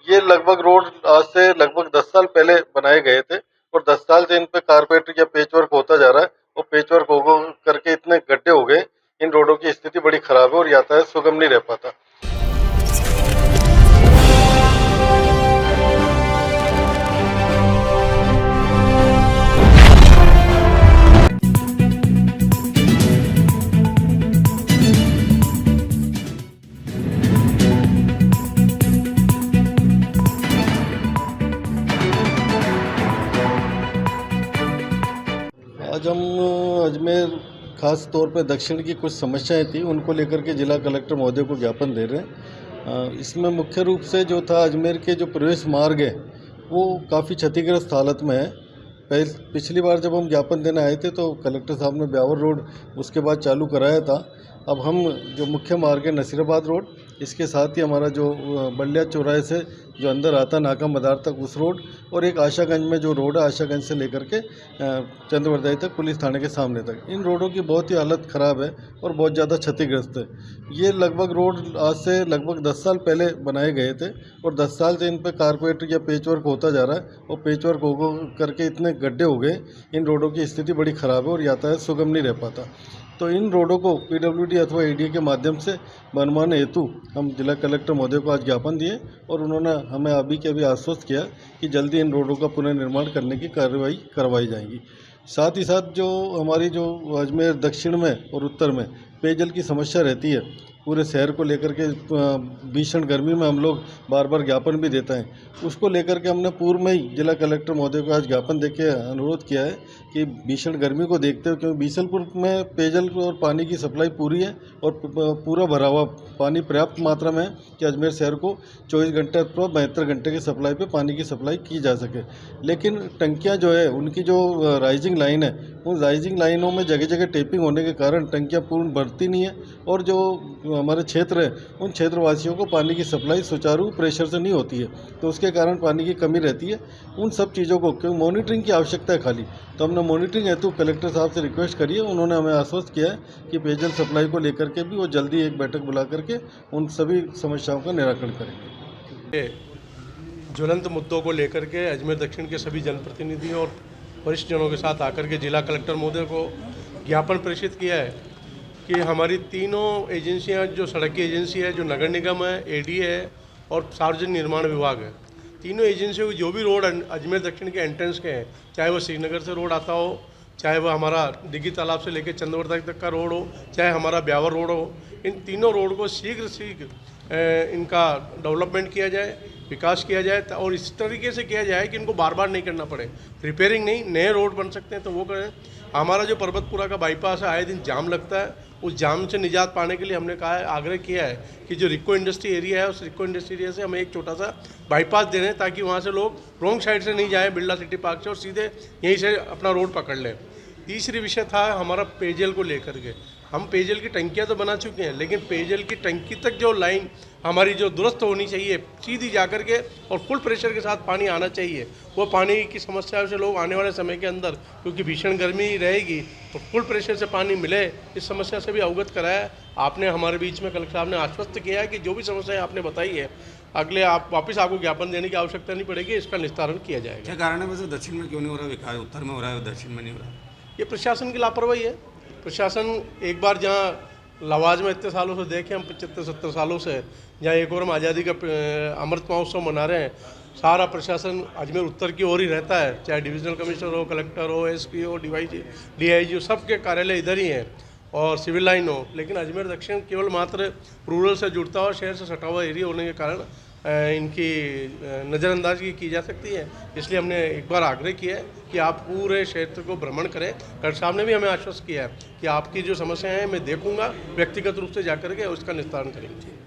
ये लगभग रोड आज से लगभग 10 साल पहले बनाए गए थे और 10 साल से इन पे कारपेट या पेचवर्क होता जा रहा है और पेचवर्क हो करके इतने गड्ढे हो गए, इन रोडों की स्थिति बड़ी खराब है और यातायात सुगम नहीं रह पाता। आज हम अजमेर खास तौर पे दक्षिण की कुछ समस्याएं थी, उनको लेकर के जिला कलेक्टर महोदय को ज्ञापन दे रहे हैं। इसमें मुख्य रूप से जो था अजमेर के जो प्रवेश मार्ग है वो काफ़ी क्षतिग्रस्त हालत में है। पिछली बार जब हम ज्ञापन देने आए थे तो कलेक्टर साहब ने ब्यावर रोड उसके बाद चालू कराया था। अब हम जो मुख्य मार्ग है नसीराबाद रोड, इसके साथ ही हमारा जो बलिया चौराहे से जो अंदर आता नाका मदार तक उस रोड और एक आशागंज में जो रोड है आशागंज से लेकर के चंद्रवरदाई तक पुलिस थाने के सामने तक, इन रोडों की बहुत ही हालत ख़राब है और बहुत ज़्यादा क्षतिग्रस्त है। ये लगभग रोड आज से लगभग 10 साल पहले बनाए गए थे और 10 साल से इन पर कारपेट या पेचवर्क होता जा रहा है और पेचवर्क हो करके इतने गड्ढे हो गए, इन रोडों की स्थिति बड़ी ख़राब है और यातायात सुगम नहीं रह पाता। तो इन रोडों को पीडब्ल्यूडी अथवा एडीए के माध्यम से बनवाने हेतु हम जिला कलेक्टर महोदय को आज ज्ञापन दिए और उन्होंने हमें अभी के अभी आश्वस्त किया कि जल्दी इन रोडों का पुनर्निर्माण करने की कार्रवाई करवाई जाएगी। साथ ही साथ जो हमारी जो अजमेर दक्षिण में और उत्तर में पेयजल की समस्या रहती है, पूरे शहर को लेकर के भीषण गर्मी में हम लोग बार बार ज्ञापन भी देते हैं, उसको लेकर के हमने पूर्व में ही जिला कलेक्टर महोदय को आज ज्ञापन देके अनुरोध किया है कि भीषण गर्मी को देखते हुए, क्योंकि बीसलपुर में पेयजल और पानी की सप्लाई पूरी है और पूरा भरा हुआ पानी पर्याप्त मात्रा में है कि अजमेर शहर को 24 घंटे अथवा 72 घंटे की सप्लाई पे पानी की सप्लाई की जा सके। लेकिन टंकियां जो है उनकी जो राइजिंग लाइन है, उन राइजिंग लाइनों में जगह जगह टेपिंग होने के कारण टंकियां पूर्ण भरती नहीं है और जो हमारे क्षेत्र है उन क्षेत्रवासियों को पानी की सप्लाई सुचारू प्रेशर से नहीं होती है, तो उसके कारण पानी की कमी रहती है। उन सब चीज़ों को क्योंकि मॉनिटरिंग की आवश्यकता है खाली, तो हमने मॉनिटरिंग हेतु कलेक्टर साहब से रिक्वेस्ट करी है। उन्होंने हमें आश्वस्त किया है कि पेयजल सप्लाई को लेकर के भी वो जल्दी एक बैठक बुला करके उन सभी समस्याओं का निराकरण करेंगे। ज्वलंत मुद्दों को लेकर के अजमेर दक्षिण के सभी जनप्रतिनिधियों और वरिष्ठ जनों के साथ आकर के जिला कलेक्टर महोदय को ज्ञापन प्रेषित किया है कि हमारी तीनों एजेंसियां, जो सड़क की एजेंसी है, जो नगर निगम है, एडीए है और सार्वजनिक निर्माण विभाग है, तीनों एजेंसियों की जो भी रोड अजमेर दक्षिण के एंट्रेंस के हैं, चाहे वो श्रीनगर से रोड आता हो, चाहे वह हमारा डिग्गी तालाब से लेकर चंद्रवरदाई तक का रोड हो, चाहे हमारा ब्यावर रोड हो, इन तीनों रोड को शीघ्र इनका डेवलपमेंट किया जाए, विकास किया जाए और इस तरीके से किया जाए कि इनको बार बार नहीं करना पड़े। रिपेयरिंग नहीं, नए रोड बन सकते हैं तो वो करें। हमारा जो पर्वतपुरा का बाईपास है, आए दिन जाम लगता है, उस जाम से निजात पाने के लिए हमने कहा है, आग्रह किया है कि जो रिको इंडस्ट्री एरिया है उस रिको इंडस्ट्री एरिया से हमें एक छोटा सा बाईपास दे दें ताकि वहाँ से लोग रॉन्ग साइड से नहीं जाए बिरला सिटी पार्क से और सीधे यहीं से अपना रोड पकड़ लें। तीसरी विषय था हमारा पेयजल को लेकर के। हम पेयजल की टंकियां तो बना चुके हैं, लेकिन पेयजल की टंकी तक जो लाइन हमारी जो दुरुस्त होनी चाहिए, सीधी जाकर के और फुल प्रेशर के साथ पानी आना चाहिए, वो पानी की समस्या से लोग आने वाले समय के अंदर, क्योंकि भीषण गर्मी रहेगी तो फुल प्रेशर से पानी मिले, इस समस्या से भी अवगत कराया। आपने हमारे बीच में कलेक्टर साहब ने आश्वस्त किया है कि जो भी समस्याएं आपने बताई है, अगले आप वापस आपको ज्ञापन देने की आवश्यकता नहीं पड़ेगी, इसका निस्तारण किया जाएगा। क्या कारण है वैसे दक्षिण में क्यों नहीं हो रहा विकास, उत्तर में हो रहा है दक्षिण में नहीं हो रहा? ये प्रशासन की लापरवाही है। प्रशासन एक बार जहाँ लवाजमा इतने सालों से देखें हम 75-70 सालों से, जहाँ एक और हम आज़ादी का अमृत महोत्सव मना रहे हैं, सारा प्रशासन अजमेर उत्तर की ओर ही रहता है, चाहे डिविजनल कमिश्नर हो, कलेक्टर हो, एसपी हो, डीआईजी हो, सबके कार्यालय इधर ही हैं और सिविल लाइन हो। लेकिन अजमेर दक्षिण केवल मात्र रूरल से जुड़ता हुआ, शहर से सटा हुआ एरिया होने के कारण इनकी नज़रअंदाजी की जा सकती है। इसलिए हमने एक बार आग्रह किया है कि आप पूरे क्षेत्र को भ्रमण करें। कलेक्टर साहब ने भी हमें आश्वस्त किया है कि आपकी जो समस्याएं हैं मैं देखूंगा, व्यक्तिगत रूप से जाकर के उसका निस्तारण करेंगे।